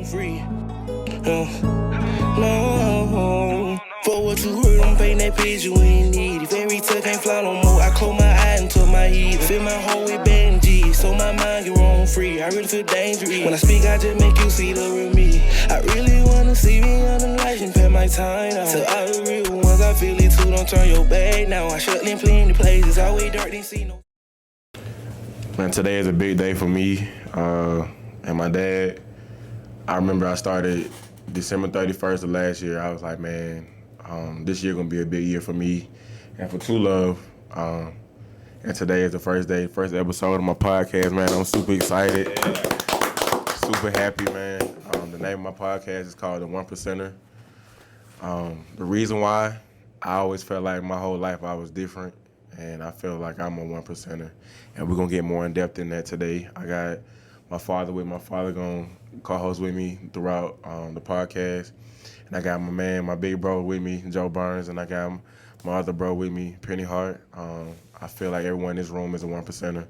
wrong free. No. For what you heard, I'm painting that picture you ain't need it. Fairy tale can't fly no more. I close my eye and tuck my heat. Fill my hole with bad G, so my mind get wrong free. I really feel dangerous. When I speak, I just make you see the real me. I really wanna see me on the lights and pay my time now. To all the real ones, I feel it too. Don't turn your back now. I shut in plenty places. Always dark, didn't see no. Man, today is a big day for me and my dad. I remember I started December 31st of last year. I was like, man, this year gonna be a big year for me and for True Love. And today is the first episode of my podcast, man. I'm super excited, super happy, man. The name of my podcast is called The One Percenter. The reason why, I always felt like my whole life I was different, and I feel like I'm a one percenter. And we're gonna get more in depth in that today. I got my father with me. My father gonna co-host with me throughout the podcast. And I got my man, my big bro with me, Joe Burns, and I got my other bro with me, Penny Hart. I feel like everyone in this room is a one percenter.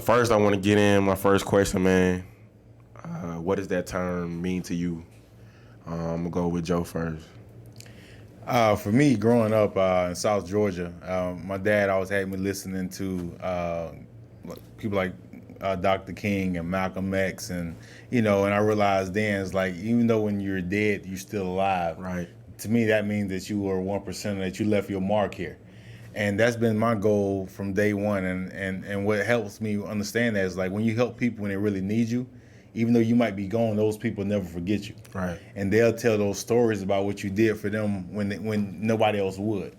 First, I want to get in my first question, man. What does that term mean to you? I'm gonna go with Joe first. For me, growing up in South Georgia, my dad always had me listening to people like Dr. King and Malcolm X, and and I realized then it's like, even though when you're dead, you're still alive. Right. To me, that means that you were 1%, that you left your mark here. And that's been my goal from day one. And what helps me understand that is, like, when you help people when they really need you, even though you might be gone, those people never forget you. Right. And they'll tell those stories about what you did for them when nobody else would.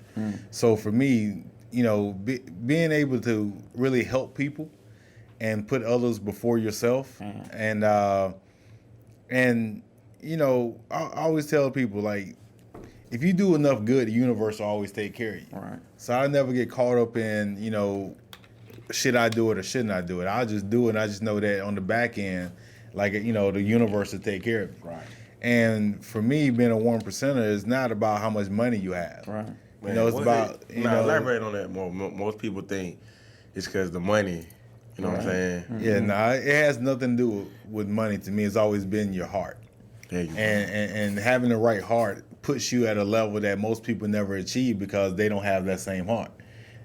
So for me, being able to really help people and put others before yourself, and I always tell people, like, if you do enough good, the universe will always take care of you. Right. So I never get caught up in, should I do it or shouldn't I do it? I'll just do it, and I just know that on the back end, like, the universe will take care of me. Right. And for me, being a 1%er is not about how much money you have. Right. Man, It's about, elaborate on that more. Most people think it's because the money. You know what I'm saying? Mm-hmm. Yeah, it has nothing to do with money. To me, it's always been your heart. There you go. And having the right heart puts you at a level that most people never achieve because they don't have that same heart.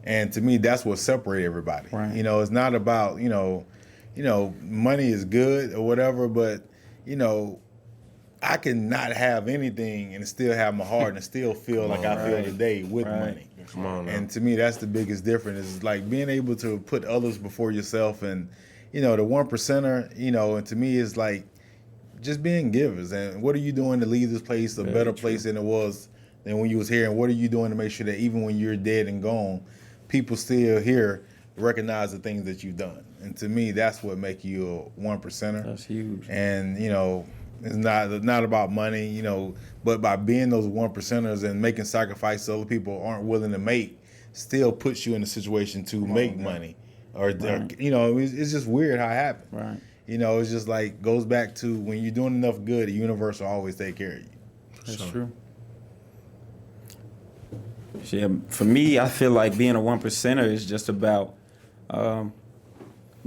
And to me, that's what separates everybody. Right. It's not about, money is good or whatever, but, I can not have anything and still have my heart and still feel like I feel today with money. Come on now. And to me, that's the biggest difference. Is like being able to put others before yourself, and the 1%er. And to me, is like just being givers. And what are you doing to leave this place a better place than it was than when you was here? And what are you doing to make sure that even when you're dead and gone, people still here recognize the things that you've done? And to me, that's what makes you a 1%er. That's huge. And it's not about money, but by being those 1%ers and making sacrifices other people aren't willing to make, still puts you in a situation to make money. Or it's just weird how it happened. Right. It's just like goes back to when you're doing enough good, the universe will always take care of you. That's true. Yeah, for me, I feel like being a 1%er is just about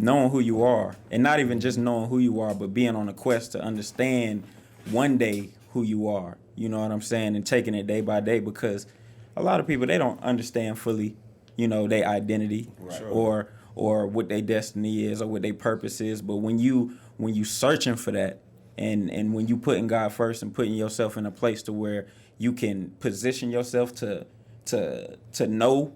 knowing who you are, and not even just knowing who you are, but being on a quest to understand one day who you are. You know what I'm saying? And taking it day by day, because a lot of people, they don't understand fully, their identity, right, or what their destiny is or what their purpose is. But when you searching for that, and when you putting God first and putting yourself in a place to where you can position yourself to know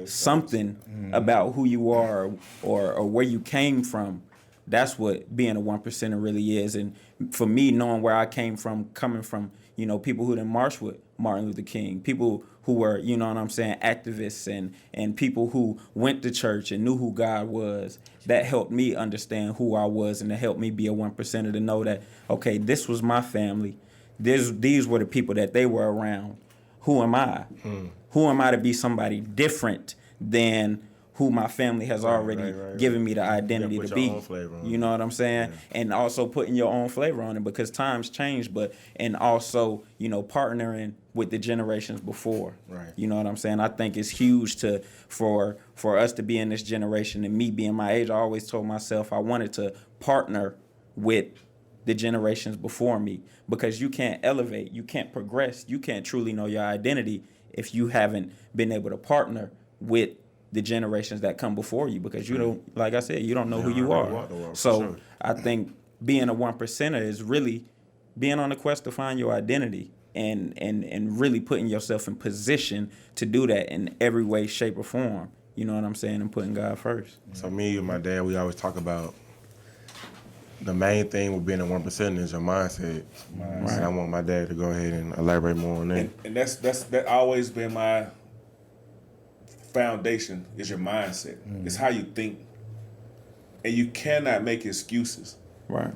something about who you are or where you came from, that's what being a 1%er really is. And for me, knowing where I came from, coming from, people who didn't march with Martin Luther King, people who were, activists and people who went to church and knew who God was, that helped me understand who I was, and it helped me be a 1%er to know that, okay, this was my family. These were the people that they were around. Who am I? Who am I to be somebody different than who my family has already given me the identity to be? You know what I'm saying? Yeah. And also putting your own flavor on it, because times change, and also, partnering with the generations before. Right. You know what I'm saying? I think it's huge for us to be in this generation, and me being my age, I always told myself I wanted to partner with the generations before me, because you can't elevate, you can't progress, you can't truly know your identity if you haven't been able to partner with the generations that come before you, because you don't, like I said, you don't know who you are. So I think being a 1%er is really being on the quest to find your identity and really putting yourself in position to do that in every way, shape, or form. You know what I'm saying? And putting God first. So me and my dad, we always talk about the main thing with being a 1% is your mindset. Right. And I want my dad to go ahead and elaborate more on that. And that's always been my foundation, is your mindset. It's how you think. And you cannot make excuses. Right.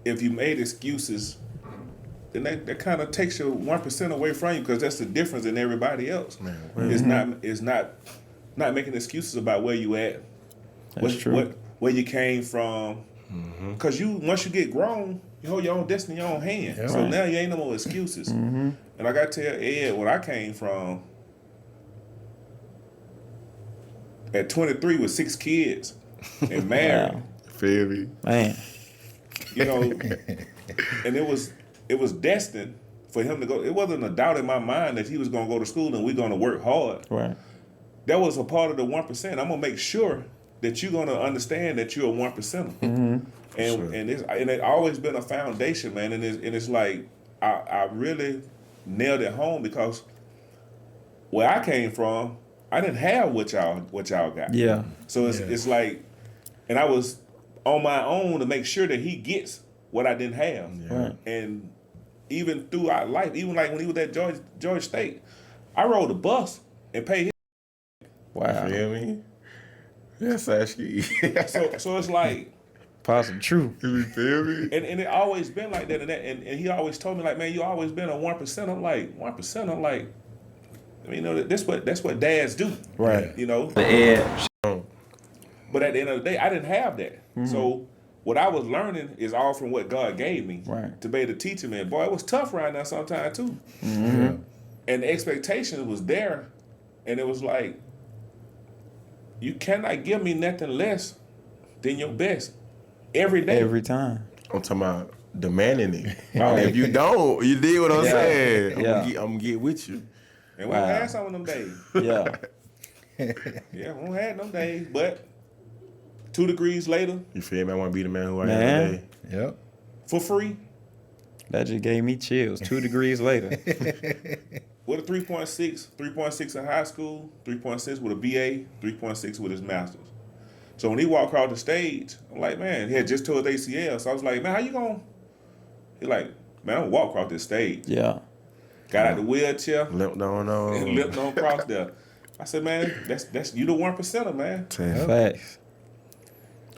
If you made excuses, then that kind of takes your 1% away from you, because that's the difference in everybody else. It's not making excuses about where you at. That's true. Where you came from. Because once you get grown, you hold your own destiny in your own hand. Yeah, so now you ain't no more excuses. And I got to tell Ed where I came from. At 23 with 6 kids and married. Feel me? Man. You know, and it was destined for him to go. It wasn't a doubt in my mind that he was going to go to school and we're going to work hard. Right. That was a part of the 1%. I'm going to make sure that you're going to understand that you're a 1%er. And it's always been a foundation, man. And it's like I really nailed it home, because where I came from, I didn't have what y'all got. Yeah. So it's like, and I was on my own to make sure that he gets what I didn't have. Yeah. Right. And even throughout life, even like when he was at Georgia State, I rode the bus and paid his. Wow. Feel me? Yes, actually. So it's like, possible true. You feel me? and it always been like that, and he always told me, like, man, you always been a 1%. I'm like, 1%. I'm like, I mean, you know, that's what dads do. Right. You know? The edge. But at the end of the day, I didn't have that. So what I was learning is all from what God gave me. Right. To be able to teach him. And boy, it was tough right now sometimes too. Mm-hmm. And the expectation was there. And it was like, you cannot give me nothing less than your best every day. Every time. I'm talking about demanding it. Right. If you don't, you dig what I'm saying? Yeah. I'm gonna get with you. And we don't have some of them days. Yeah. Yeah, we don't have them days. But 2 degrees later. You feel me? I want to be the man who I am today. Yep. For free. That just gave me chills. 2 degrees later. With a 3.6 in high school, 3.6 with a BA, 3.6 with his master's. So when he walked across the stage, I'm like, man, he had just tore his ACL. So I was like, man, how you going? He like, man, I'm going to walk across this stage. Yeah. Got out the wheelchair. Limped on. And limped on across there. I said, man, that's you the 1%er, man. Facts.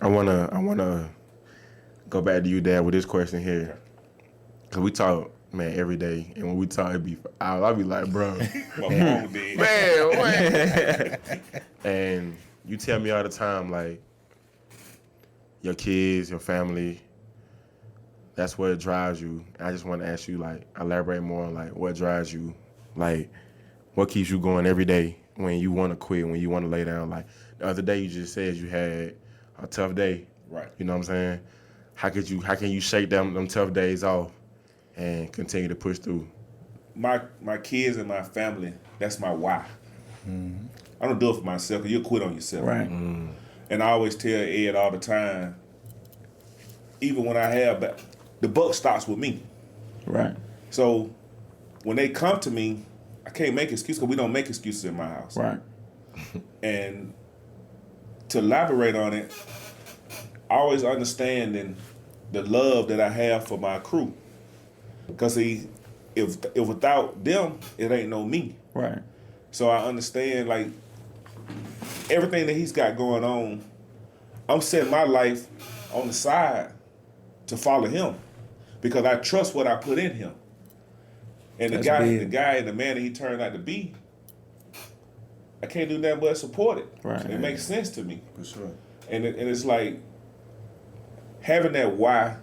I wanna go back to you, Dad, with this question here. Cause we talk, man, every day, and when we talk, it be for hours. I be like, bro, My phone did. man. And you tell me all the time, like, your kids, your family, that's what drives you. And I just want to ask you, like, elaborate more on, like, what drives you, like, what keeps you going every day when you want to quit, when you want to lay down. Like, the other day you just said you had a tough day. Right. You know what I'm saying? How can you shake them tough days off and continue to push through? My kids and my family, that's my why. I don't do it for myself, because you'll quit on yourself. Right. And I always tell Ed all the time, even when I have, the buck stops with me. Right. So when they come to me, I can't make excuses, because we don't make excuses in my house. Right. And to elaborate on it, always understanding the love that I have for my crew. Because if without them, it ain't no me. Right. So I understand, like, everything that he's got going on, I'm setting my life on the side to follow him, because I trust what I put in him. And the guy and the man that he turned out to be, I can't do nothing but support it. Right. It makes sense to me. For sure. And it's like having that why.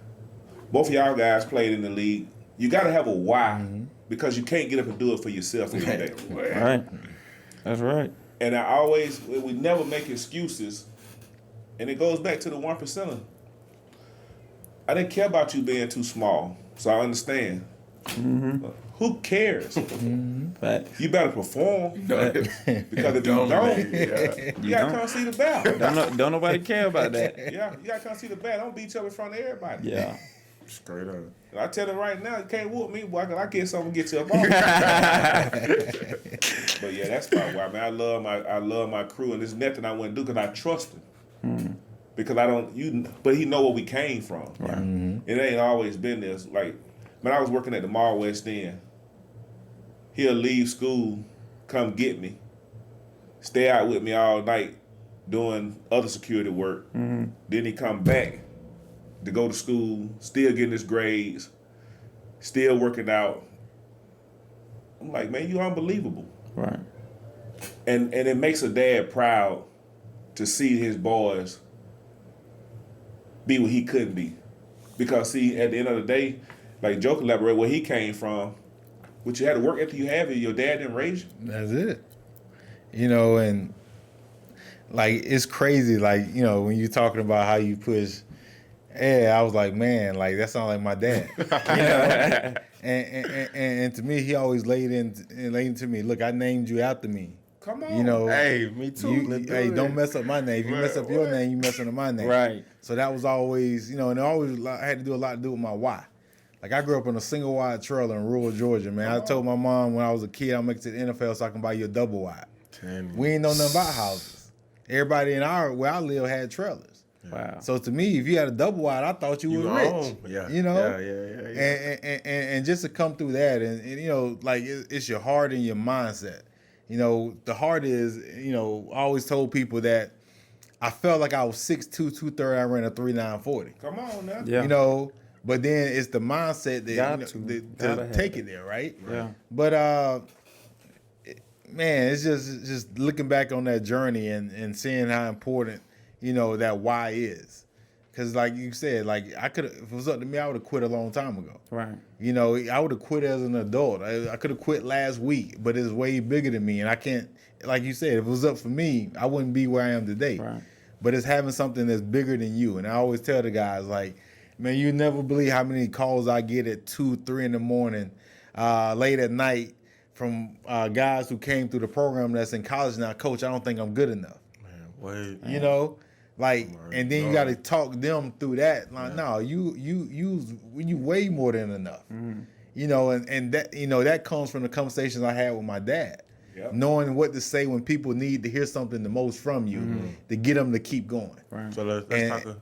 Both of y'all guys played in the league. You got to have a why, because you can't get up and do it for yourself every day. Right. That's right. And we never make excuses. And it goes back to the 1%er. I didn't care about you being too small, so I understand. Who cares? Facts. You better perform because if you don't, you gotta come see the battle. Don't nobody care about that. Yeah, you gotta come see the battle. Don't beat you up in front of everybody. Yeah. Straight up. And I tell them right now, you can't whoop me, boy. Cause I get something to get you up on. But yeah, that's my why, man. I love my crew, and there's nothing I wouldn't do because I trust him. Because I don't, but he know where we came from. Right. It ain't always been this. Like, when I was working at the Mall West End, he'll leave school, come get me, stay out with me all night doing other security work. Then he come back to go to school, still getting his grades, still working out. I'm like, man, you unbelievable. Right. And it makes a dad proud to see his boys be what he couldn't be. Because, see, at the end of the day, like Joe collaborate where he came from, what you had to work after you have it, your dad didn't raise you. That's it. You know, and like it's crazy, like, you know, when you're talking about how you push Ed, I was like, man, like that sounds like my dad. You know? and to me, he always laid into me, look, I named you after me. Come on. You know, Hey, me too. hey, don't mess up my name. If you mess up your name, you messing up my name. Right. So that was always, you know, and I had to do a lot to do with my why. Like, I grew up in a single wide trailer in rural Georgia, man. I told my mom when I was a kid, I'll make it to the NFL so I can buy you a double wide. We ain't know nothing about houses. Everybody where I live had trailers. Wow. So to me, if you had a double wide, I thought you were rich. Yeah. You know? Yeah. And just to come through that, and you know, like it's your heart and your mindset. You know, the heart is, you know, I always told people that I felt like I was 6'2", 230, I ran a 3.940. Come on now. Yeah. You know, but then it's the mindset that to take it there, right? Yeah. But man, it's just looking back on that journey and seeing how important, you know, that why is. Because like you said, like if it was up to me, I would have quit a long time ago. Right. You know, I would have quit as an adult. I could have quit last week, but it's way bigger than me. And I can't, like you said, if it was up for me, I wouldn't be where I am today. Right. But it's having something that's bigger than you. And I always tell the guys, like, man, you never believe how many calls I get at 2, 3 in the morning, late at night from guys who came through the program that's in college now. Coach, I don't think I'm good enough. Man, wait. You know? Like, and then you got to talk them through that. Like, no, you way more than enough. You know, and that, you know, that comes from the conversations I had with my dad. Yep. Knowing what to say when people need to hear something the most from you to get them to keep going. Right. So let's talk.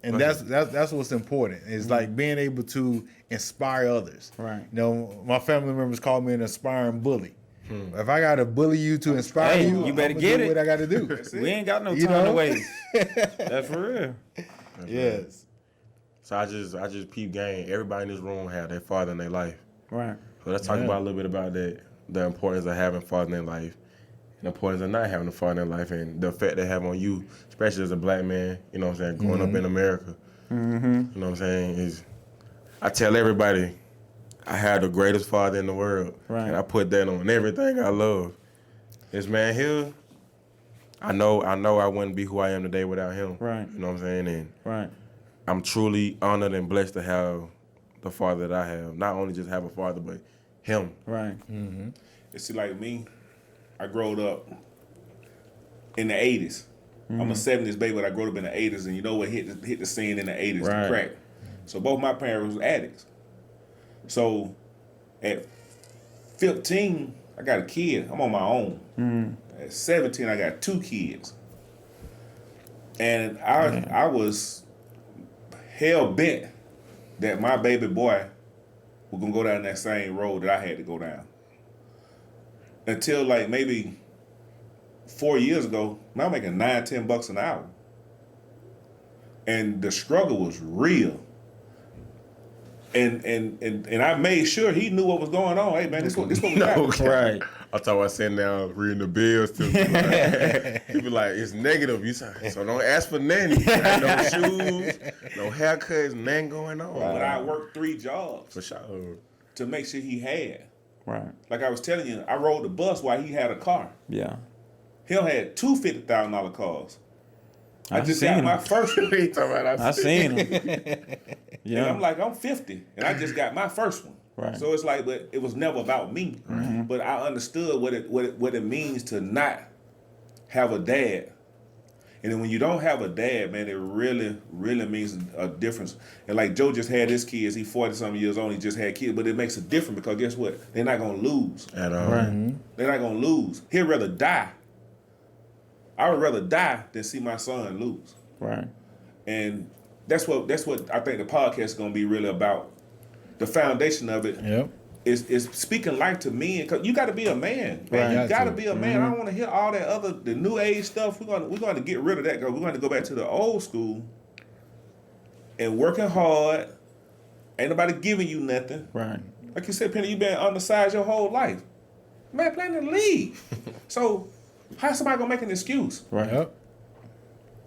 That's what's important. It's like being able to inspire others. Right. You know, my family members call me an aspiring bully. If I gotta bully you to inspire you better I'm get do it. what I gotta do. We ain't got no time to waste. That's for real. Yes. So I just peep game. Everybody in this room have their father in their life. Right. So let's talk about a little bit about that, the importance of having father in their life, and the importance of not having a father in their life, and the effect they have on you, especially as a black man. You know what I'm saying? Growing up in America. You know what I'm saying? I tell everybody, I have the greatest father in the world, and I put that on everything I love. This man here, I know I wouldn't be who I am today without him. Right. You know what I'm saying? And I'm truly honored and blessed to have the father that I have. Not only just have a father, but him. Right. You see, like me, I growed up in the 80s. I'm a 70s baby, but I grew up in the 80s, and you know what hit the scene in the 80s, the crack. So both my parents was addicts. So at 15, I got a kid. I'm on my own. At 17, I got 2 kids. And I was hell bent that my baby boy was gonna go down that same road that I had to go down. Until like maybe 4 years ago, now I'm making $9-10 an hour. And the struggle was real. And I made sure he knew what was going on. Hey man, this what we got. Right. I'm talking about sitting down reading the bills to he be like, it's negative. You say, so don't ask for nothing. No shoes, no haircuts, nothing going on. But I worked 3 jobs For sure. to make sure he had. Right. Like I was telling you, I rode the bus while he had a car. Yeah. He had 2 $50,000 cars. I just got my first one. What you talking about? I seen him. And I'm like, I'm 50, and I just got my first one. Right. So it's like, but it was never about me. But I understood what it means to not have a dad. And then when you don't have a dad, man, it really, really means a difference. And like Joe just had his kids, he's 40-something years old, he just had kids, but it makes a difference because guess what? They're not going to lose. At all. Right. They're not going to lose. He'd rather die. I would rather die than see my son lose. Right. And that's what I think the podcast is going to be really about. The foundation of it Yep. is speaking life to men, because you got to be a man. Man, Right. you got to be a man. I don't want to hear all that the new age stuff. We're going to get rid of that. We're going to go back to the old school and working hard. Ain't nobody giving you nothing. Right. Like you said, Penny, you've been undersized your whole life. Man, playing in the league. So how's somebody going to make an excuse? Right. Yep.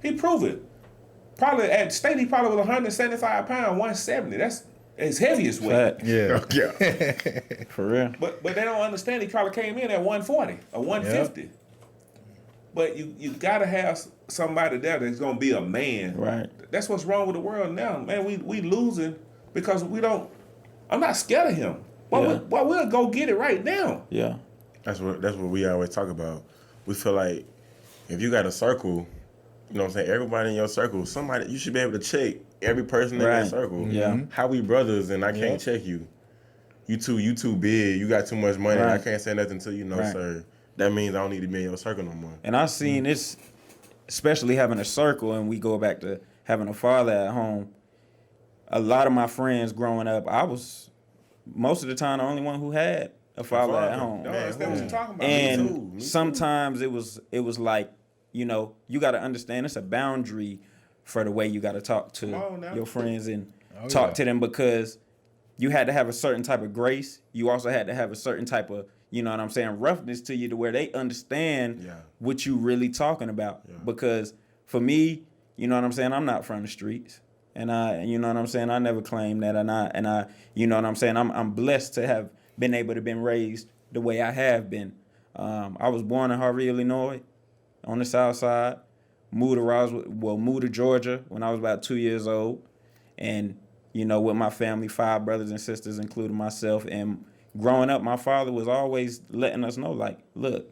He proved it. Probably at state, he probably was 175 pounds, 170. That's his heaviest weight. Fact. Yeah. Yeah. For real. But they don't understand. He probably came in at 140 or 150. But you gotta have somebody there that's gonna be a man. Right. That's what's wrong with the world now, man. We losing because we don't. I'm not scared of him. Well, we'll go get it right now. Yeah. That's what we always talk about. We feel like if you got a circle, you know what I'm saying, everybody in your circle, somebody you should be able to check every person in Right. that circle. Yeah. How we brothers and I can't check you. You too big, you got too much money, and I Right. can't say nothing to you, no Right. sir. That means I don't need to be in your circle no more. And I've seen this, especially having a circle, and we go back to having a father at home. A lot of my friends growing up, I was most of the time the only one who had a father at home. Don't understand what you're talking about. And Me too. sometimes it was like, you know, you got to understand it's a boundary for the way you got to talk Come on to now. your friends and Oh, talk yeah. to them, because you had to have a certain type of grace. You also had to have a certain type of, you know what I'm saying, roughness to you to where they understand Yeah. what you really talking about. Yeah. Because for me, you know what I'm saying, I'm not from the streets. And you know what I'm saying, I never claimed that, and I, you know what I'm saying, I'm blessed to have been able to been raised the way I have been. I was born in Harvey, Illinois, on the south side. Moved to Georgia when I was about 2 years old, and you know, with my family, 5 brothers and sisters, including myself. And growing up, my father was always letting us know, like, look,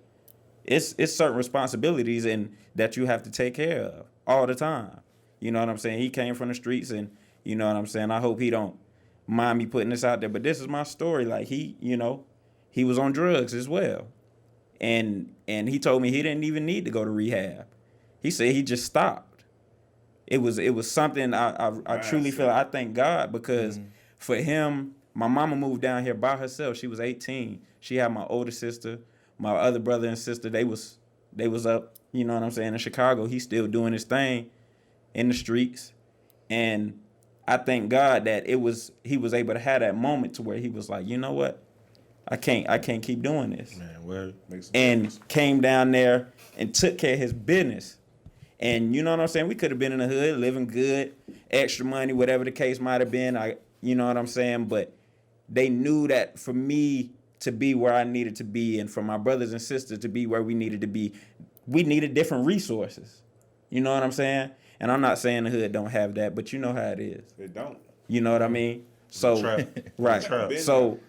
it's certain responsibilities and that you have to take care of all the time. You know what I'm saying? He came from the streets, and you know what I'm saying? I hope he don't mind me putting this out there, but this is my story. Like, he, you know, he was on drugs as well. And he told me he didn't even need to go to rehab. He said he just stopped. It was something I truly feel. I thank God, because for him, my mama moved down here by herself. She was 18. She had my older sister, my other brother and sister. They was up, you know what I'm saying, in Chicago. He's still doing his thing in the streets. And I thank God that he was able to have that moment to where he was like, you know what? I can't keep doing this. Man, well, And came down there and took care of his business. And you know what I'm saying? We could have been in the hood, living good, extra money, whatever the case might have been. You know what I'm saying? But they knew that for me to be where I needed to be, and for my brothers and sisters to be where we needed to be, we needed different resources. You know what I'm saying? And I'm not saying the hood don't have that, but you know how it is. They don't. You know what I mean? So trap. right. Trap.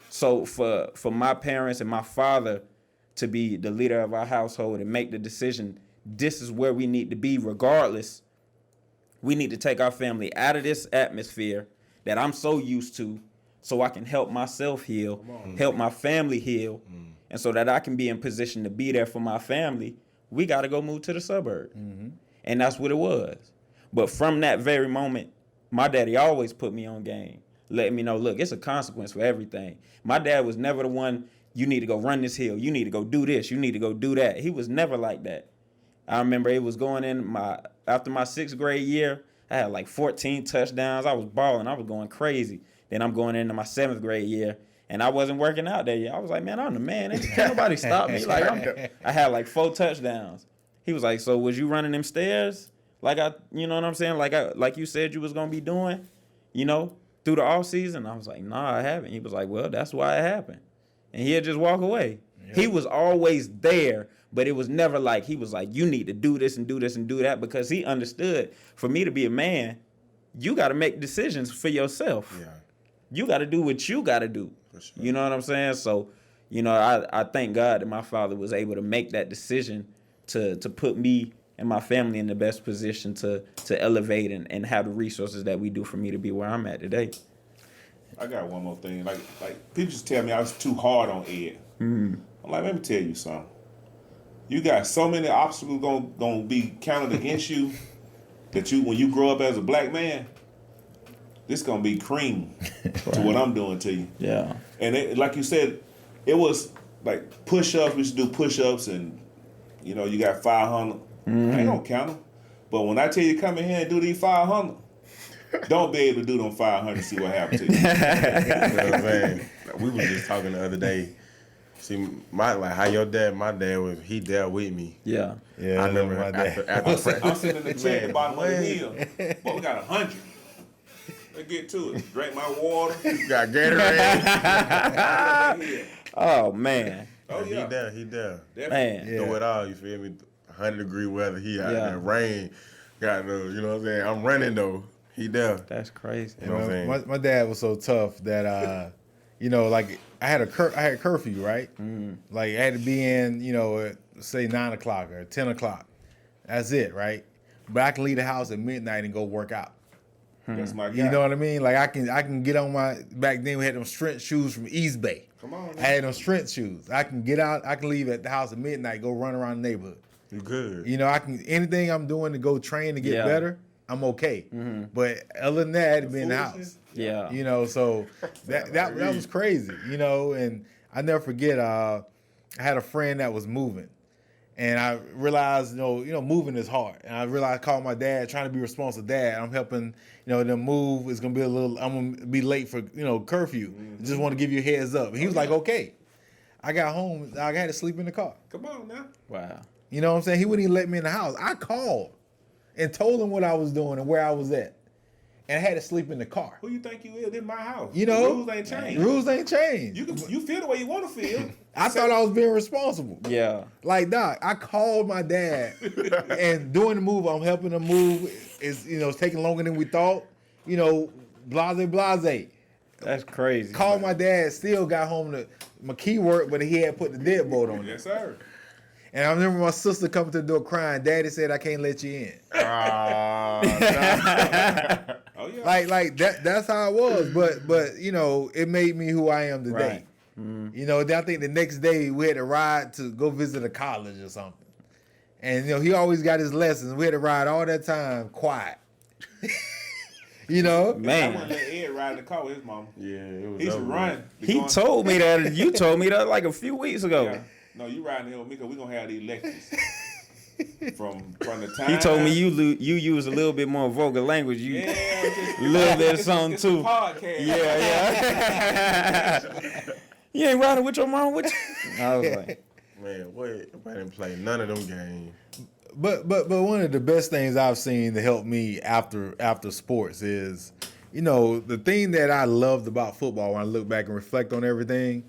So for my parents and my father to be the leader of our household and make the decision, this is where we need to be regardless. We need to take our family out of this atmosphere that I'm so used to, so I can help myself heal, help my family heal, and so that I can be in position to be there for my family. We got to go move to the suburbs. And that's what it was. But from that very moment, my daddy always put me on game, letting me know, look, it's a consequence for everything. My dad was never the one, you need to go run this hill, you need to go do this, you need to go do that. He was never like that. I remember it was going in after my 6th grade year, I had like 14 touchdowns. I was balling. I was going crazy. Then I'm going into my 7th grade year, and I wasn't working out that year. I was like, man, I'm the man. Can't nobody stop me. Like I had like 4 touchdowns. He was like, so was you running them stairs? You know what I'm saying? Like you said you was gonna be doing, you know, through the off season. I was like, nah, I haven't. He was like, well, that's why it happened, and he'd just walk away. Yep. He was always there, But it was never like he was like, you need to do this and do this and do that, because he understood for me to be a man, you got to make decisions for yourself. Yeah. You got to do what you got to do. For sure. You know what I'm saying? So, you know, I thank God that my father was able to make that decision to put me and my family in the best position to elevate and have the resources that we do for me to be where I'm at today. I got one more thing. Like people just tell me I was too hard on Ed. I'm like, let me tell you something. You got so many obstacles gonna be counted against you that when you grow up as a black man, this gonna be cream to what I'm doing to you. Yeah. And like you said, it was like push-ups. We should do push-ups, and you know you got 500. I ain't gonna count them. But when I tell you come in here and do these 500, don't be able to do them 500 and see what happens to you. You know what I'm saying? We was just talking the other day. See, how your dad, my dad he there with me. Yeah. Yeah, I remember my dad. after I'm sitting in the chair at the bottom of the Man. hill. But we got 100. Let's get to it. Drink my water. got Gatorade. Oh, man. Oh, yeah. He there. Man. Yeah. Do it all, you feel me? 100-degree weather, he out Yeah. there, rain, got no, you know what I'm saying? I'm running though, he there. That's crazy. You know what I'm saying? My dad was so tough that you know, like I had curfew, right? Like I had to be in, you know, at, say 9 o'clock or 10 o'clock. That's it, right? But I can leave the house at midnight and go work out. That's my guy. You know what I mean? Like I can get on back then we had them strength shoes from East Bay. Come on, man. I had them strength shoes. I can get out, I can leave at the house at midnight, go run around the neighborhood. You good. You know, anything I'm doing to go train to get Yeah. better, I'm okay. But other than that, I had to be in the house. Foolishness. Yeah. You know, so that was crazy, you know, and I never forget, I had a friend that was moving. And I realized, you know, moving is hard. And I realized I called my dad, trying to be responsible dad. I'm helping, you know, them move. It's gonna be I'm gonna be late for, you know, curfew. Just want to give you a heads up. And he was like, okay. I got home, I had to sleep in the car. Come on now. Wow. You know what I'm saying? He wouldn't even let me in the house. I called and told him what I was doing and where I was at. And I had to sleep in the car. Who you think you is in my house? You know? The rules ain't changed. Rules ain't changed. You feel the way you want to feel. I thought I was being responsible. Yeah. Like, Doc, I called my dad and doing the move, I'm helping him move. It's, you know, it's taking longer than we thought. You know, blase. That's crazy. Called my dad, still got home to my key work, but he had put the deadbolt on it. Yes, sir. And I remember my sister coming to the door crying, Daddy said I can't let you in. Oh yeah. Like that's how it was. But you know, it made me who I am today. Right. You know, I think the next day we had to ride to go visit a college or something. And you know, he always got his lessons. We had to ride all that time quiet. You know? I Man. wouldn't let Ed ride in the car with his mama. Yeah, it was He should over run. He told me that. You told me that like a few weeks ago. Yeah. No, you riding here with me because we're going to have these lectures. from the time. He told me you use a little bit more vulgar language. You Yeah, a little bit of something it's too. a podcast. Yeah. You ain't riding with your mom, with you? I was like, Man, wait, I didn't play none of them games. But one of the best things I've seen to help me after sports is, you know, the thing that I loved about football when I look back and reflect on everything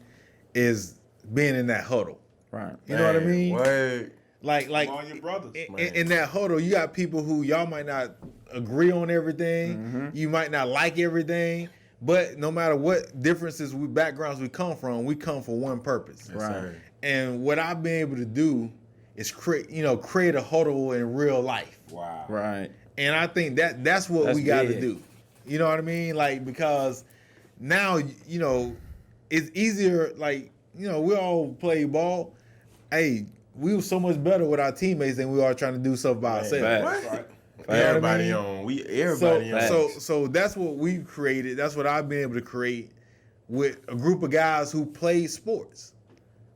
is being in that huddle. right. You know what I mean? What? Like Come on, your brothers. in that huddle, you got people who y'all might not agree on everything. You might not like everything, but no matter what differences backgrounds we come from for one purpose. Yes, sir. And what I've been able to do is create a huddle in real life. Wow. Right. And I think that's what That's we got to big. do. You know what I mean? Like, because now, you know, it's easier. Like, you know, we all play ball. Hey, we were so much better with our teammates than we are trying to do stuff by ourselves. Facts. Right. You know what I Everybody mean? on. Everybody on. So that's what we've created. That's what I've been able to create with a group of guys who play sports.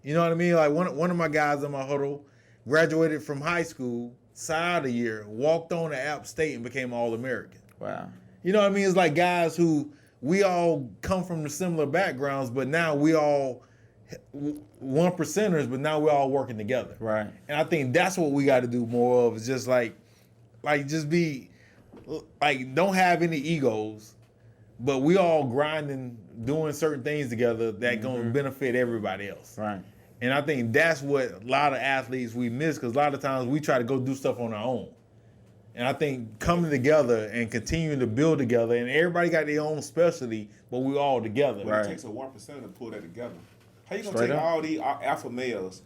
You know what I mean? Like one of my guys in my huddle graduated from high school, side of the year, walked on to App State and became All-American. Wow. You know what I mean? It's like guys who we all come from the similar backgrounds, but now we all one percenters, but now we're all working together. Right. And I think that's what we got to do more of. Is just just be like, don't have any egos, but we all grinding, doing certain things together that gonna benefit everybody else. Right. And I think that's what a lot of athletes we miss, because a lot of times we try to go do stuff on our own. And I think coming together and continuing to build together, and everybody got their own specialty, but we all together. But it takes a 1% to pull that together. How you gonna Straight take up. all these alpha males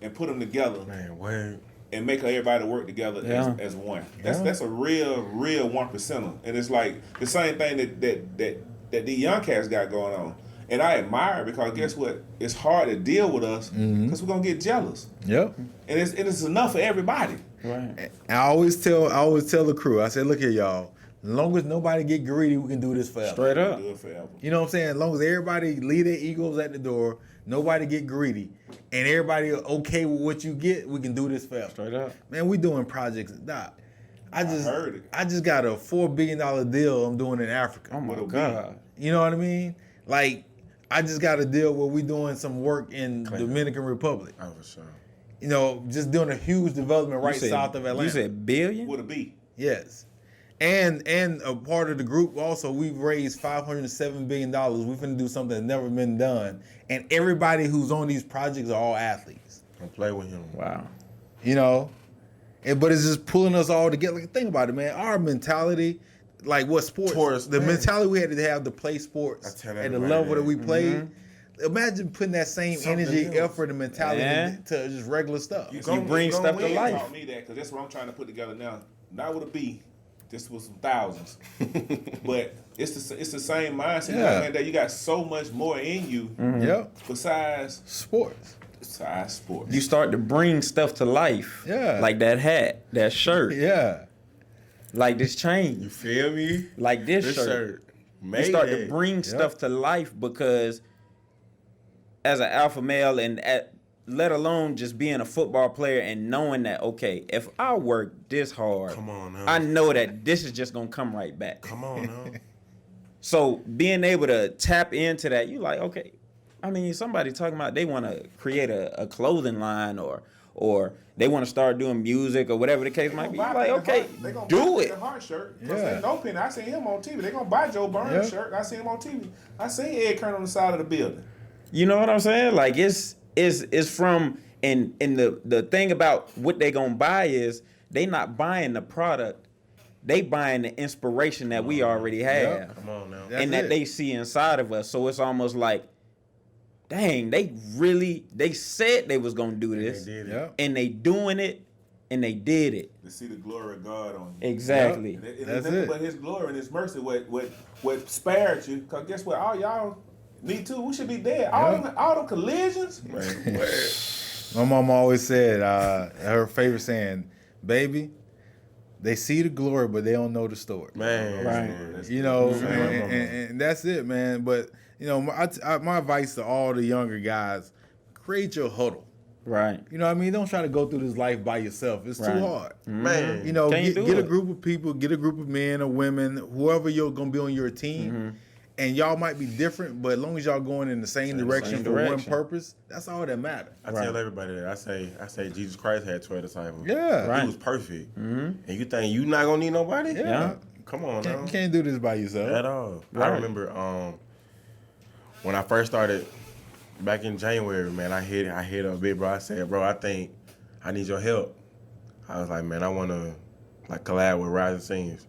and put them together Man, word. and make everybody work together Yeah. as one? That's a real 1%er. And it's like the same thing that the young cats got going on. And I admire it, because guess what? It's hard to deal with us because we're gonna get jealous. Yep. And it's enough for everybody. Right. I always tell the crew, I said, look here, y'all. As long as nobody get greedy, we can do this forever. Straight up. Do it forever. You know what I'm saying? As long as everybody leave their egos at the door, nobody get greedy, and everybody okay with what you get, we can do this forever. Straight up. Man, we doing projects. Doc, I heard it. just got a $4 billion deal I'm doing in Africa. Oh my What'll God. You know what I mean? Like, I just got a deal where we doing some work in Dominican Republic. Oh, for sure. You know, just doing a huge development right south of Atlanta. You said billion? With a B. Yes. And a part of the group also, we've raised $507 billion. We're finna do something that's never been done. And everybody who's on these projects are all athletes. Don't play with him. Wow. You know? But it's just pulling us all together. Like, think about it, man. Our mentality, like what sports, the mentality we had to have to play sports I tell at the everybody level that we that. played. Imagine putting that same Something energy, else. effort, and mentality Man. to just regular stuff. You bring stuff to Win life. taught me that, because that's what I'm trying to put together now. Not with a B, just with some thousands. But it's the same mindset. Yeah. Man, that you got so much more in you Yep. besides Sports. sports. You start to bring stuff to life. Yeah. Like that hat, that shirt, Yeah. like this chain, You feel me? like this This shirt. shirt. You Made start that. to bring stuff to life, because as an alpha male, and let alone just being a football player and knowing that, okay, if I work this hard, Come on now. I know that this is just gonna come right back. Come on now. So being able to tap into that, you like, okay, I mean, somebody talking about they want to create a clothing line, or they want to start doing music, or whatever the case might be. You're like, okay, do it. The Hart shirt. Yeah. Yeah. No penny. I seen him on TV. They gonna buy Joe Burns Yeah. shirt. I seen him on TV. I seen Ed Curney on the side of the building. You know what I'm saying? Like it's from, and the thing about what they gonna buy is they not buying the product, they buying the inspiration that we already have, Come on now. That's and that it. they see inside of us. So it's almost like, dang, they said they was gonna do this, They did it. Yep. and they doing it, and they did it. To see the glory of God on you. Exactly. And it's That's nothing it. but His glory and His mercy what spared you. Cause guess what? All y'all, me too. We should be dead. All them collisions. My mom always said, her favorite saying, baby, they see the glory, but they don't know the story. Man. Right. You know, and that's it, man. But, you know, my advice to all the younger guys, create your huddle. Right. You know what I mean? Don't try to go through this life by yourself. It's Right. too hard. Man. You know, Can't do get a it. group of people, get a group of men or women, whoever you're going to be on your team. And y'all might be different, but as long as y'all going in the same direction for one direction. purpose, that's all that matters. I tell everybody that. I say Jesus Christ had 12 disciples. Yeah. Right. He was perfect. And you think you not gonna need nobody? Yeah. Come on now. You can't do this by yourself. At all. I Right. remember when I first started back in January, man, I hit up big bro. I said, bro, I think I need your help. I was like, man, I wanna like collab with Rising Seniors.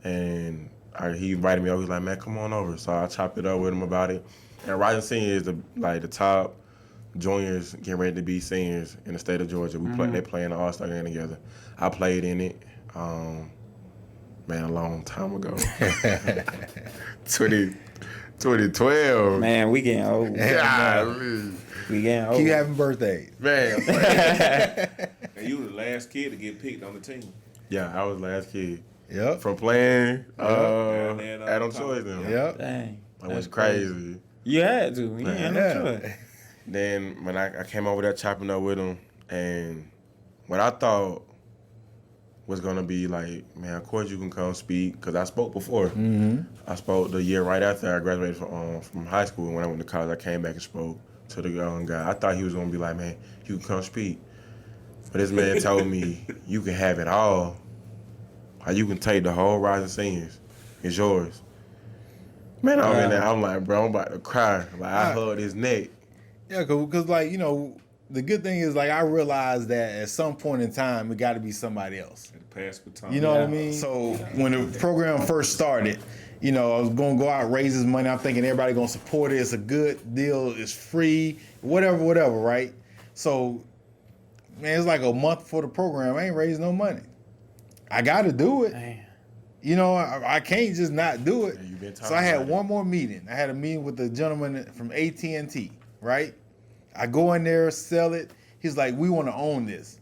And he invited me over. He was like, man, come on over. So I chopped it up with him about it. And Rising Seniors is the top juniors getting ready to be seniors in the state of Georgia. They play in the All-Star game together. I played in it, man, a long time ago. 2012. Man, we getting old. Golly. We getting old. Keep having birthdays. Man. And you were the last kid to get picked on the team. Yeah, I was last kid. Yep. From playing Down there, Adam top. Choice them. Yep. Dang. That was That's crazy. You had to. You ain't no Yeah. choice. Then when I came over there chopping up with him, and what I thought was gonna be like, man, of course you can come speak, because I spoke before. I spoke the year right after I graduated from high school. When I went to college, I came back and spoke to the young guy. I thought he was gonna be like, man, you can come speak. But this man told me, you can have it all. You can take the whole Rising Seniors. It's yours. Man, I'm in there. I'm like, bro, I'm about to cry. Like, I hugged his neck. Yeah, because like, you know, the good thing is like I realized that at some point in time it got to be somebody else. Pass baton. You know what I mean? So when the program first started, you know, I was gonna go out, raise this money. I'm thinking everybody gonna support it. It's a good deal. It's free, whatever, right? So, man, it's like a month for the program. I ain't raised no money. I got to do it. Man. You know, I can't just not do it. Yeah, So I had one more meeting. I had a meeting with the gentleman from AT&T, right? I go in there, sell it. He's like, we want to own this.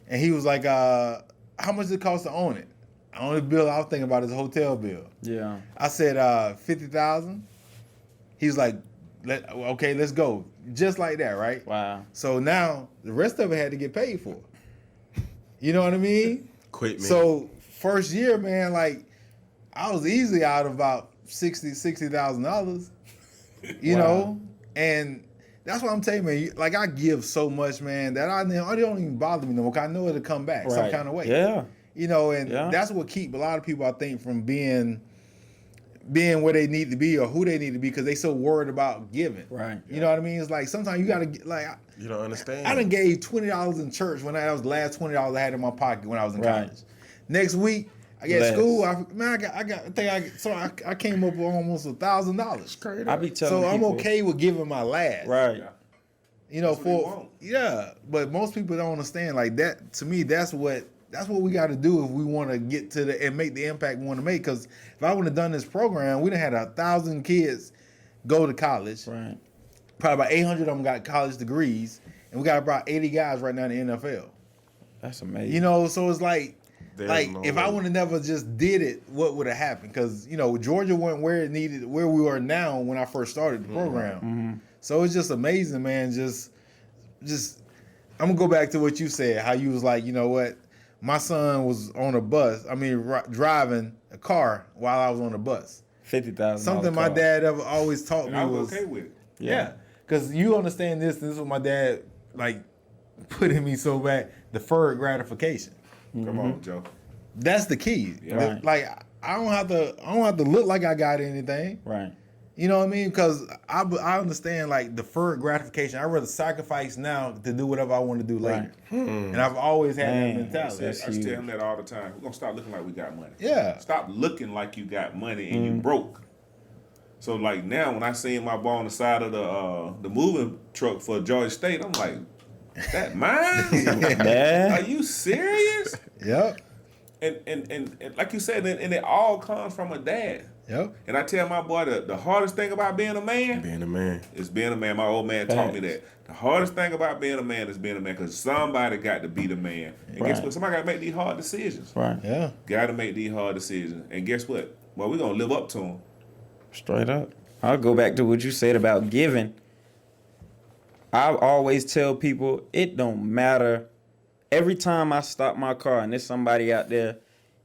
And he was like, how much does it cost to own it? The only bill I was thinking about is a hotel bill. Yeah. I said, $50,000. He's like, okay, let's go. Just like that, right? Wow. So now the rest of it had to get paid for. You know what I mean? Equipment. So first year, man, like I was easily out of about $60,000. You know, and that's what I'm telling you, man. Like I give so much, man, that I don't even bother me no more. 'Cause I know it'll come back some kind of way. Yeah. You know, and that's what keep a lot of people, I think, from being where they need to be or who they need to be because they so worried about giving. Right. You know what I mean? It's like sometimes you gotta like. You don't understand. I done gave $20 in church when that was the last $20 I had in my pocket when I was in college. Next week, I get school. I came up with almost $1,000. I be telling So I'm people, okay with giving my last. Right. Yeah. You know, That's what you want. but most people don't understand. Like that, to me, that's what we got to do if we want to get to and make the impact we want to make. Because if I would have done this program, we'd have had 1,000 kids go to college. Right. Probably about 800 of them got college degrees, and we got about 80 guys right now in the NFL. That's amazing. You know, so it's like There's no if way. I would have never just did it, what would have happened? Because you know, Georgia went where it needed, where we are now when I first started the program. Mm-hmm. So it's just amazing, man. Just I'm gonna go back to what you said. How you was like, you know what? My son was on a bus. I mean, driving a car while I was on the bus. $50,000. Something my dad ever always taught And me I was was okay with it. yeah. Because you understand this. This is what my dad like put in me so bad. Deferred gratification. Come on, Joe. That's the key. Yeah. Right. Like I don't have to look like I got anything. Right. You know what I mean? Because I understand like deferred gratification. I rather sacrifice now to do whatever I want to do later. And I've always had that mentality. I tell him that all the time. We're gonna stop looking like we got money. Yeah. Stop looking like you got money and you broke. So like now, when I see my ball on the side of the moving truck for Georgia State, I'm like, that mine? Yeah. Are you serious? Yep. And like you said, and it all comes from a dad. Yep. And I tell my boy the hardest thing about being a man Being a man. is being a man. My old man taught me that. The hardest thing about being a man is being a man because somebody got to be the man. And guess Right. what? Somebody got to make these hard decisions. Right. Yeah. Got to make these hard decisions. And guess what? Well, we're going to live up to them. Straight up. I'll go back to what you said about giving. I always tell people it don't matter. Every time I stop my car and there's somebody out there,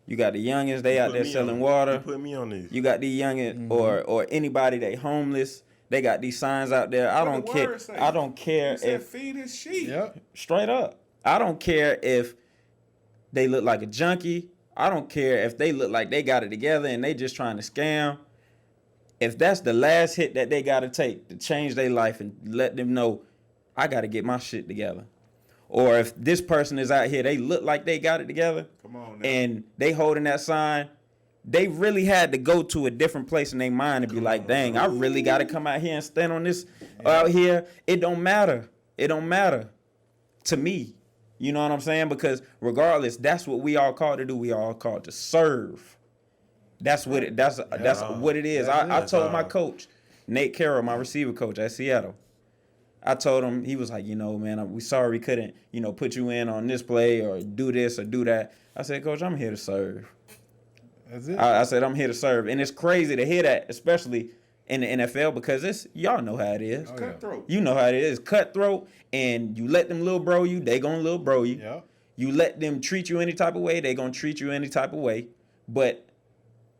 you got the youngins, they out there selling water. You put me on this. You got the youngins or anybody they homeless. They got these signs out there. I don't care. I don't care He said, if feed his sheep. Yep. straight up. I don't care if they look like a junkie. I don't care if they look like they got it together and they just trying to scam. If that's the last hit that they got to take to change their life and let them know, I got to get my shit together. Or if this person is out here, they look like they got it together. Come on now. And they holding that sign, they really had to go to a different place in their mind and be like, dang, I really got to come out here and stand on this out here. It don't matter. It don't matter to me. You know what I'm saying? Because regardless, that's what we all called to do. We all called to serve. That's what it. That's what it is. I told my coach, Nate Carroll, my receiver coach at Seattle. I told him, he was like, you know, man, we sorry we couldn't, you know, put you in on this play or do this or do that. I said, Coach, I'm here to serve. That's it. I said, I'm here to serve. And it's crazy to hear that, especially in the NFL, because y'all know how it is. Cutthroat. You know how it is. Cutthroat, and you let them little bro you, they gonna little bro you. Yep. You let them treat you any type of way, they gonna treat you any type of way. But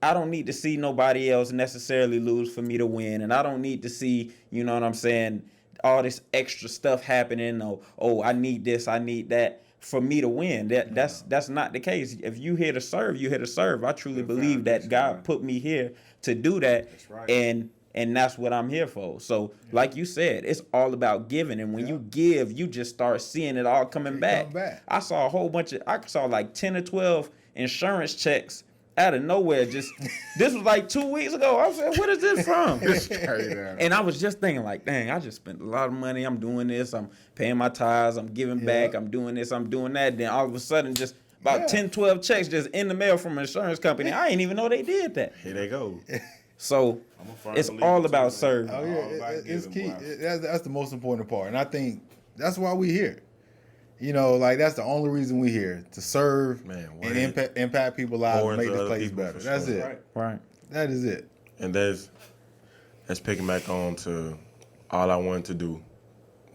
I don't need to see nobody else necessarily lose for me to win. And I don't need to see, you know what I'm saying, all this extra stuff happening. Oh, I need this, I need that for me to win. That's not the case. If you here to serve, you here to serve. I truly believe that God put me here to do that. That's right. And And that's what I'm here for. So, like you said, it's all about giving. And when you give, you just start seeing it all coming back. I saw a whole bunch of, I saw like 10 or 12 insurance checks out of nowhere. Just, this was like 2 weeks ago. I was like, what is this from? And I was just thinking like, dang, I just spent a lot of money. I'm doing this. I'm paying my tithes. I'm giving back. I'm doing this. I'm doing that. Then all of a sudden, just about 10, 12 checks just in the mail from an insurance company. I ain't even know they did that. Here they go. So it's all about serving. Oh yeah, it's key. That's the most important part, and I think that's why we here. You know, like that's the only reason we here, to serve and impact people's lives, and make this place better. That's it. Right. That is it. And that's picking back on to all I wanted to do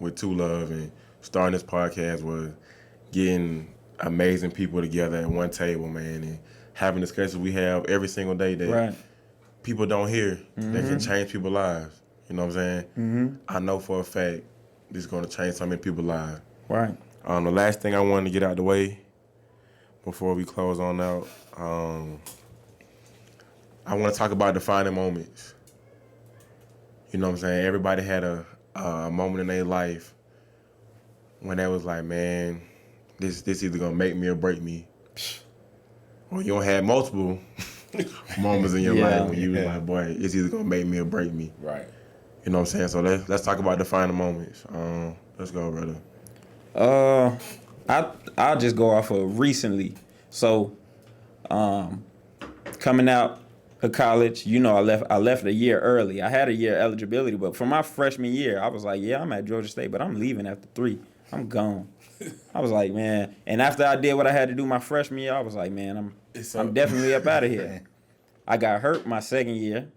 with Two Love and starting this podcast was getting amazing people together at one table, man, and having discussions we have every single day that people don't hear that can change people's lives. You know what I'm saying? I know for a fact this is going to change so many people's lives. Right. The last thing I wanted to get out the way before we close on out, I want to talk about defining moments. You know what I'm saying? Everybody had a moment in their life when they was like, man, this either going to make me or break me. Or you don't have multiple moments in your life when you was like, boy, it's either going to make me or break me. Right. You know what I'm saying? So let's talk about defining moments. Let's go, brother. I'll just go off of recently. So, coming out of college, you know, I left a year early. I had a year eligibility, but for my freshman year, I was like, yeah, I'm at Georgia State, but I'm leaving after 3. I'm gone. I was like, man. And after I did what I had to do my freshman year, I was like, man, I'm definitely up out of here. I got hurt my second year,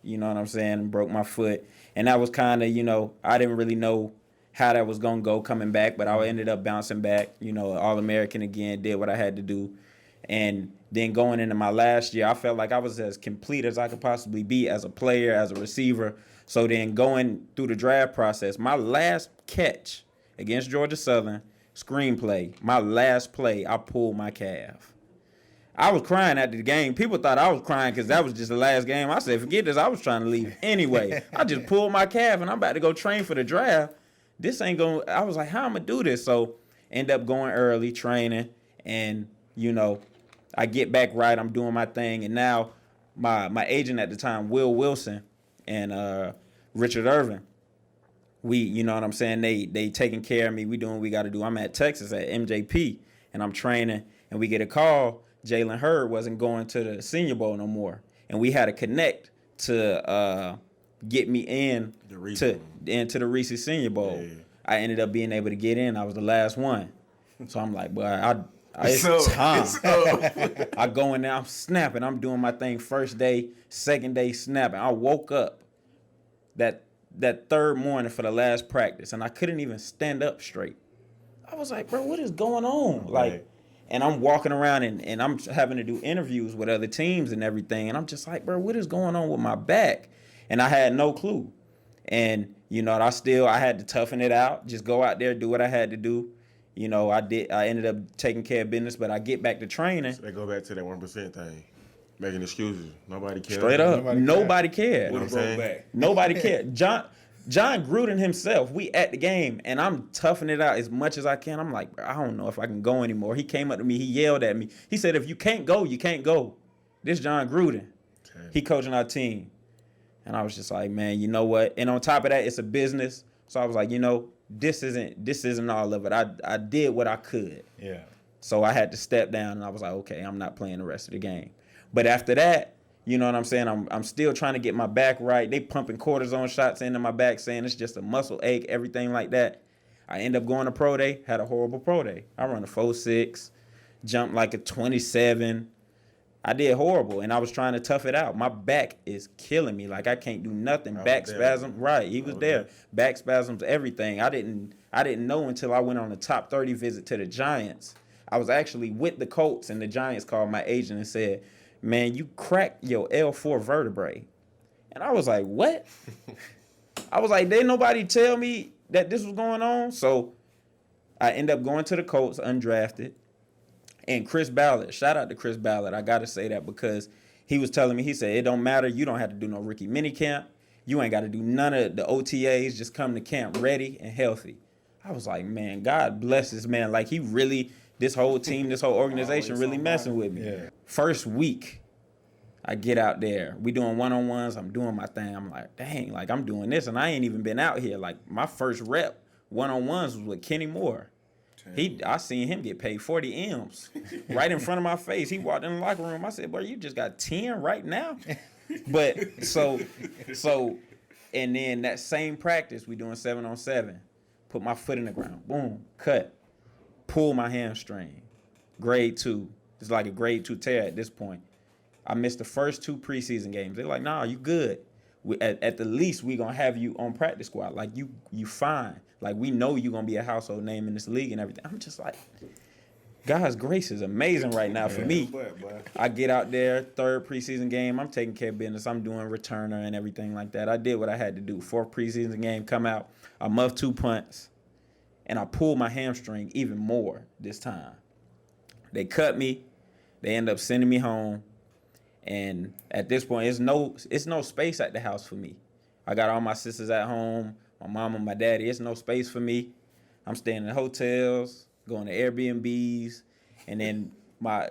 you know what I'm saying, and broke my foot. And that was kind of, you know, I didn't really know how that was going to go coming back, but I ended up bouncing back, you know, All-American again, did what I had to do. And then going into my last year, I felt like I was as complete as I could possibly be as a player, as a receiver. So then going through the draft process, my last catch against Georgia Southern, screenplay, my last play, I pulled my calf. I was crying after the game. People thought I was crying because that was just the last game. I said, forget this. I was trying to leave anyway. I just pulled my calf, and I'm about to go train for the draft. This ain't going to – I was like, how I'm going to do this? So end up going early, training, and, you know, I get back right. I'm doing my thing. And now my agent at the time, Will Wilson and Richard Irvin, we, you know what I'm saying, they taking care of me. We doing what we got to do. I'm at Texas at MJP, and I'm training, and we get a call. Jalen Hurd wasn't going to the Senior Bowl no more, and we had to connect to get me into the Reese Senior Bowl. Yeah. I ended up being able to get in. I was the last one, so I'm like, boy, it's time. I go in there, I'm snapping. I'm doing my thing. First day, second day, snapping. I woke up that third morning for the last practice, and I couldn't even stand up straight. I was like, bro, what is going on? Like. And I'm walking around and I'm having to do interviews with other teams and everything. And I'm just like, bro, what is going on with my back? And I had no clue. And, you know, I had to toughen it out, just go out there, do what I had to do. You know, I ended up taking care of business, but I get back to training. So they go back to that 1% thing, making excuses. Nobody cared. Straight up. Nobody cared. You know what I'm saying? Nobody cared. John Gruden himself, we at the game, and I'm toughing it out as much as I can. I'm like, I don't know if I can go anymore. He came up to me. He yelled at me. He said, if you can't go, you can't go. This John Gruden. Okay. He coaching our team. And I was just like, man, you know what? And on top of that, it's a business. So I was like, you know, this isn't all of it. I did what I could. Yeah. So I had to step down, and I was like, okay, I'm not playing the rest of the game. But after that, you know what I'm saying? I'm still trying to get my back right. They pumping cortisone shots into my back saying it's just a muscle ache, everything like that. I end up going to pro day, had a horrible pro day. I run a 4.6, jumped like a 27. I did horrible, and I was trying to tough it out. My back is killing me. Like, I can't do nothing. Back spasm. Right, he was there. Back spasms, everything. I didn't know until I went on a top 30 visit to the Giants. I was actually with the Colts, and the Giants called my agent and said, man, you cracked your L4 vertebrae. And I was like, what? I was like, didn't nobody tell me that this was going on? So I end up going to the Colts undrafted. And Chris Ballard, shout out to Chris Ballard. I got to say that because he was telling me, he said, it don't matter. You don't have to do no rookie minicamp. You ain't got to do none of the OTAs. Just come to camp ready and healthy. I was like, man, God bless this man. Like, he really, this whole team, this whole organization really messing with me. Yeah. First week, I get out there. We doing one-on-ones. I'm doing my thing. I'm like, dang, like, I'm doing this. And I ain't even been out here. Like, my first rep one-on-ones was with Kenny Moore. I seen him get paid 40 M's right in front of my face. He walked in the locker room. I said, boy, you just got 10 right now? But so, and then that same practice, we doing 7-on-7. Put my foot in the ground. Boom, cut. Pull my hamstring. Grade 2. It's like a grade 2 tear at this point. I missed the first 2 preseason games. They're like, nah, you good. At the least, we going to have you on practice squad. Like, you fine. Like, we know you're going to be a household name in this league and everything. I'm just like, God's grace is amazing right now for me. I get out there, 3rd preseason game. I'm taking care of business. I'm doing returner and everything like that. I did what I had to do. 4th preseason game, come out. I muffed 2 punts, and I pulled my hamstring even more this time. They cut me. They end up sending me home. And at this point, it's no space at the house for me. I got all my sisters at home, my mom and my daddy. It's no space for me. I'm staying in hotels, going to Airbnbs. And then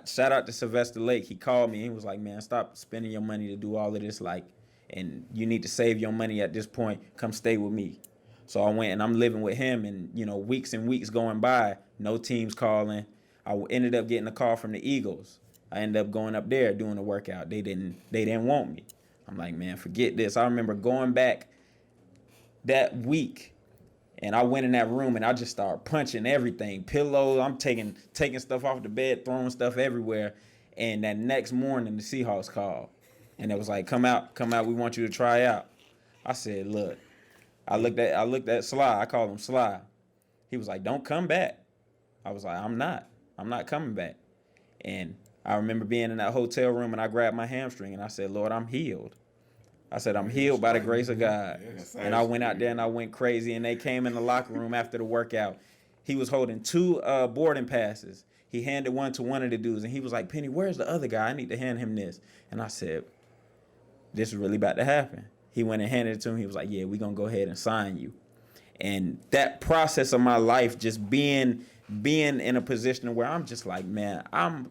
shout out to Sylvester Lake. He called me. He was like, man, stop spending your money to do all of this. Like, and you need to save your money at this point. Come stay with me. So I went and I'm living with him, and, you know, weeks and weeks going by, no teams calling. I ended up getting a call from the Eagles. I ended up going up there doing a workout. They didn't want me. I'm like, man, forget this. I remember going back that week, and I went in that room and I just started punching everything. Pillows, I'm taking stuff off the bed, throwing stuff everywhere. And that next morning, the Seahawks called. And it was like, come out, we want you to try out. I said, look, I looked at Sly. I called him Sly. He was like, don't come back. I was like, I'm not coming back. And I remember being in that hotel room, and I grabbed my hamstring, and I said, Lord, I'm healed. I said, I'm healed by the grace of God. And I went out there, and I went crazy, and they came in the locker room after the workout. He was holding 2 boarding passes. He handed one to one of the dudes, and he was like, Penny, where's the other guy? I need to hand him this. And I said, this is really about to happen. He went and handed it to him. He was like, yeah, we're going to go ahead and sign you. And that process of my life, just being in a position where I'm just like, man, I'm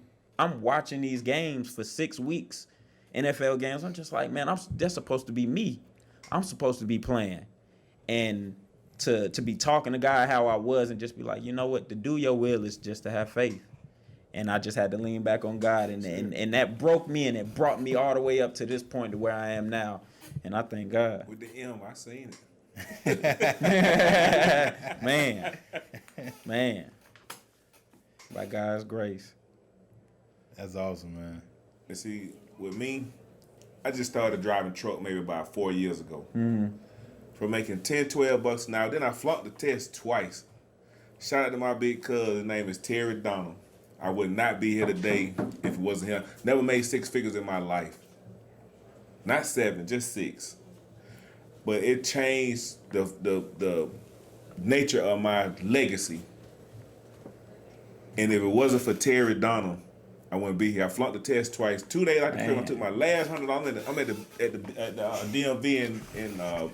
watching these games for 6 weeks, NFL games. I'm just like, man, that's supposed to be me. I'm supposed to be playing. And to be talking to God how I was and just be like, you know what, to do your will is just to have faith. And I just had to lean back on God. And that broke me, and it brought me all the way up to this point to where I am now. And I thank God. With the M, I seen it. Man. By God's grace. That's awesome, man. And see, with me, I just started driving truck maybe about 4 years ago. Mm-hmm. From making $10-12 an hour. Then I flunked the test twice. Shout out to my big cousin. His name is Terry Donald. I would not be here today if it wasn't him. Never made 6 figures in my life. Not 7, just 6. But it changed the nature of my legacy. And if it wasn't for Terry Donald, I wouldn't be here. I flunked the test twice. 2 days after the trip, I took my last $100. I'm at the DMV in up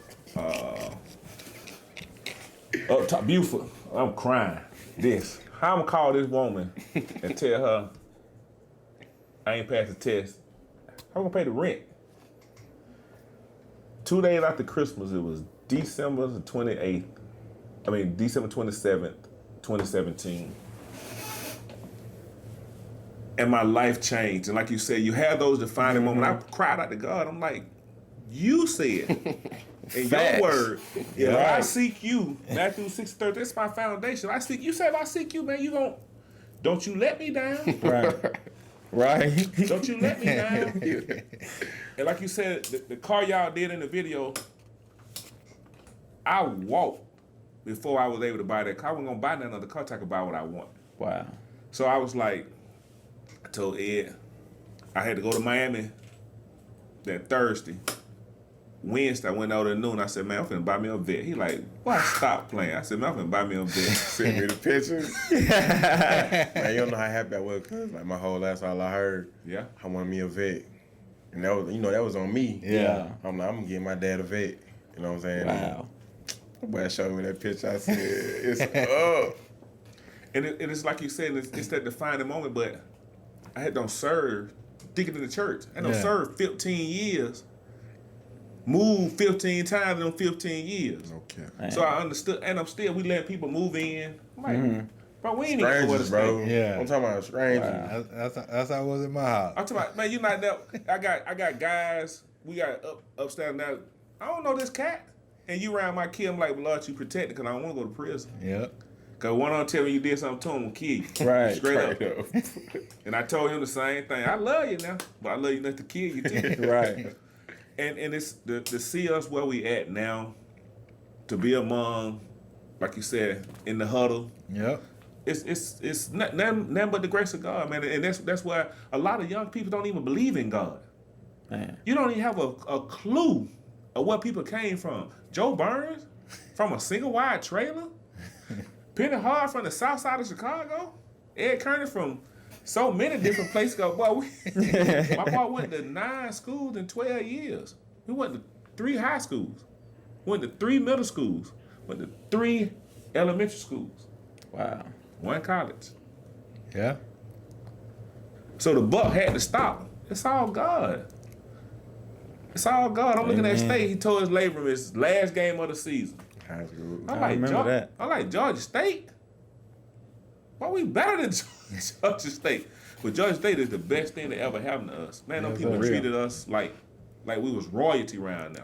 top Buford. I'm crying. How I'm gonna call this woman and tell her I ain't passed the test? How I'm gonna pay the rent? 2 days after Christmas, it was December 27th, 2017. And my life changed. And like you said, you have those defining moments. I cried out to God. I'm like, you said in your word, if I seek you, Matthew 6:30, that's my foundation. I seek you. Say if I seek you, man, don't you let me down. Right. Don't you let me down. And like you said, the car y'all did in the video, I walked before I was able to buy that car. I wasn't gonna buy that other car till I could buy what I want. Wow. So I was like, I told Ed, I had to go to Miami that Thursday. Wednesday, I went out at noon. I said, man, I'm finna buy me a vet. He like, why stop playing? I said, man, I'm finna buy me a vet. Send me the pictures. Man, you don't know how happy I was, because like my whole last all I heard, yeah, I want me a vet. And that was, that was on me. Yeah. I'm like, I'm gonna give my dad a vet. You know what I'm saying? Wow. Boy showed me that picture. I said, it's up. And it's like you said, it's that defining moment. But I had done serve, digging in the church. I done served 15 years. Moved 15 times in 15 years. Okay. So I understood, and we let people move in. I'm like, bro, we ain't even Strangers, bro. Yeah. I'm talking about strangers. Wow. That's how it was in my house. I'm talking about, man, you not that. I got guys. We got upstairs now. I don't know this cat, and you around my kid. I'm like, well, Lord, you protect it, cause I don't want to go to prison. Yeah. Cause one on tell me you did something to him, I'm gonna kill you. Right. Straight up. And I told him the same thing. I love you now, but I love you enough to kill you too. Right. And it's to see us where we at now, to be among, like you said, in the huddle. Yep. It's nothing but the grace of God, man. And that's why a lot of young people don't even believe in God. Man. You don't even have a clue of where people came from. Joe Burns from a single wide trailer. Penny Hart from the south side of Chicago. Ed Curney from so many different places. Boy, my boy went to 9 schools in 12 years. We went to 3 high schools. Went to 3 middle schools. Went to 3 elementary schools. Wow. 1 college. Yeah. So the buck had to stop. It's all God. It's all God. I'm looking at State. He told his laborer his last game of the season. I remember that. I like Georgia State. Why we better than Georgia State? But Georgia State is the best thing that ever happened to us. Man, them people treated us like we was royalty around now.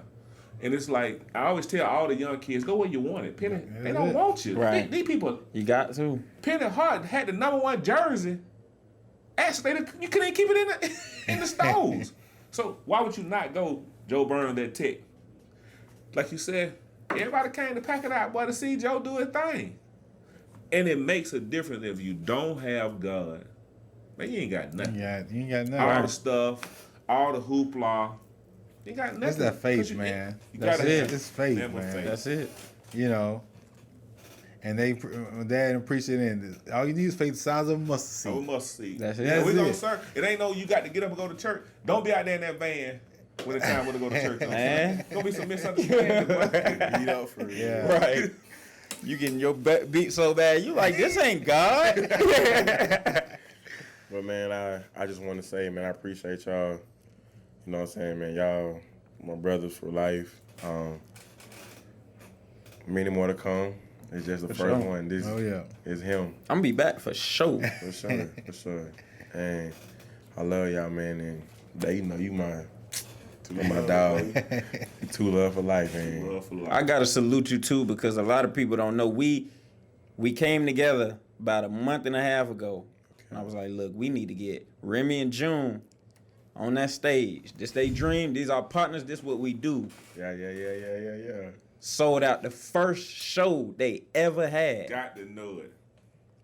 And it's like, I always tell all the young kids, go where you want it. Penny, they don't want you. Right. These people, You got to. Penny Hart had the #1 jersey. Actually, you couldn't keep it in the stores. So why would you not go Joe Burns that Tech? Like you said, everybody came to pack it out, boy, to see Joe do his thing. And it makes a difference if you don't have God. Man, you ain't got nothing. Yeah, you ain't got nothing. All the stuff, all the hoopla. You ain't got nothing. It's that faith, man. You That's gotta it. have It's faith, never man. faith. That's it. You know. And Dad appreciate it. All you need is faith the size of a mustard So we seed. must see. That's it. And we That's gonna it. serve. It ain't no you got to get up and go to church. Don't be out there in that van when it's time to go to church. Man. Gonna be some misunderstanding. boy. Beat up for real. Yeah. Right. You getting your beat so bad, you like, this ain't God. But man, I just want to say, man, I appreciate y'all. You know what I'm saying, man? Y'all, my brothers for life. Many more to come. It's just the first one. This is him. I'm gonna be back for sure. For sure, for sure. And I love y'all, man. And they know you my dog. Two love for life, man. Love for life. I gotta salute you too, because a lot of people don't know we came together about a month and a half ago. And I was like, look, we need to get Remy and June on that stage. This they dream. These our partners. This what we do. Yeah. Sold out the first show they ever had. Got to know it.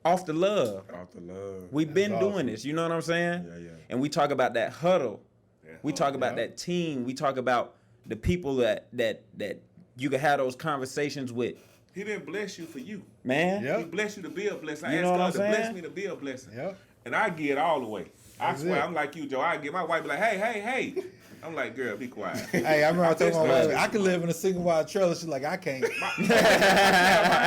Off the love. Off the love. We've been awesome. doing this. You know what I'm saying? Yeah. And we talk about that huddle. Yeah. We talk about that team. We talk about the people that you can have those conversations with. He didn't bless you for you. Man. Yep. He blessed you to be a blessing. I You asked know what God I'm to bless saying? me to be a blessing. Yep. And I get it all the way. I That's swear, it. I'm like you, Joe. I get my wife be like, hey. I'm like, girl, be quiet. Hey, I remember I told my That's wife, I could live in a single wide trailer. She's like, I can't.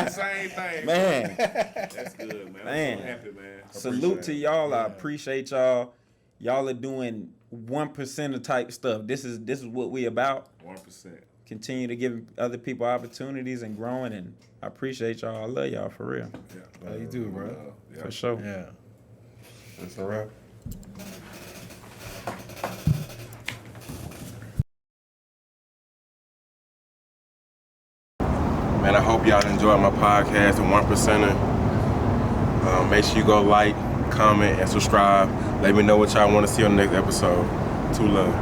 Same thing. Man. That's good, man. Man. I'm so happy, man. Salute to y'all. I appreciate y'all. Y'all are doing 1% type stuff. This is what we about. 1%. Continue to give other people opportunities and growing, and I appreciate y'all. I love y'all for real. Yeah. Oh, you do, bro. Yeah. For sure. Yeah. That's a wrap. Man, I hope y'all enjoyed my podcast, The 1%er. Make sure you go like, comment, and subscribe. Let me know what y'all want to see on the next episode. Too love.